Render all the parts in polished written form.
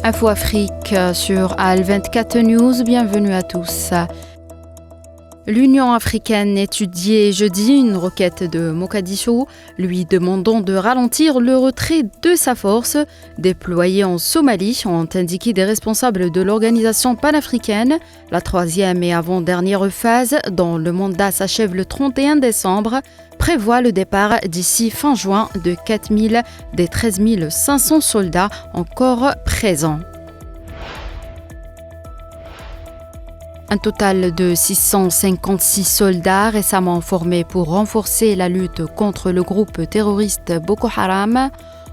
Info Afrique sur AL24 News, bienvenue à tous. L'Union africaine étudiait jeudi une requête de Mogadiscio, lui demandant de ralentir le retrait de sa force déployée en Somalie, ont indiqué des responsables de l'organisation panafricaine. La troisième et avant-dernière phase, dont le mandat s'achève le 31 décembre, prévoit le départ d'ici fin juin de 4 000 des 13 500 soldats encore présents. Un total de 656 soldats récemment formés pour renforcer la lutte contre le groupe terroriste Boko Haram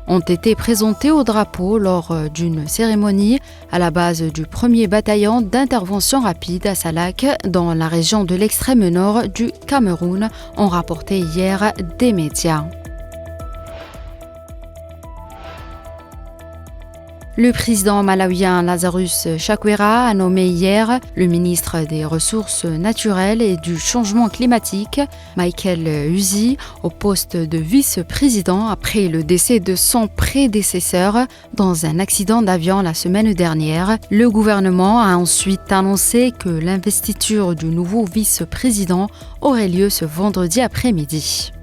ont été présentés au drapeau lors d'une cérémonie à la base du 1er bataillon d'intervention rapide à Salak, dans la région de l'extrême nord du Cameroun, ont rapporté hier des médias. Le président malawien Lazarus Chakwera a nommé hier le ministre des Ressources naturelles et du changement climatique, Michael Uzi, au poste de vice-président après le décès de son prédécesseur dans un accident d'avion la semaine dernière. Le gouvernement a ensuite annoncé que l'investiture du nouveau vice-président aurait lieu ce vendredi après-midi.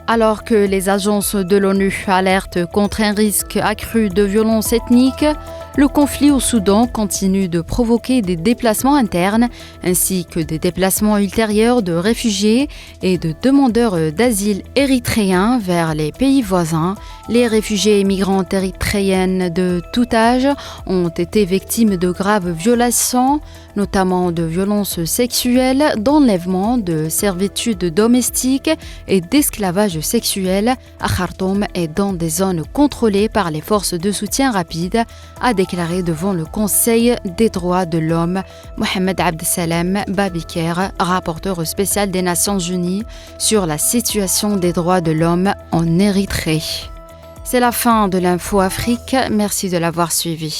Alors que les agences de l'ONU alertent contre un risque accru de violence ethnique, le conflit au Soudan continue de provoquer des déplacements internes ainsi que des déplacements ultérieurs de réfugiés et de demandeurs d'asile érythréens vers les pays voisins. Les réfugiés et migrantes érythréennes de tout âge ont été victimes de graves violations, notamment de violences sexuelles, d'enlèvements, de servitude domestique et d'esclavage sexuel à Khartoum et dans des zones contrôlées par les forces de soutien rapide, a déclaré devant le Conseil des droits de l'homme Mohamed Abdessalem Babiker, rapporteur spécial des Nations Unies sur la situation des droits de l'homme en Érythrée. C'est la fin de l'Info Afrique, merci de l'avoir suivi.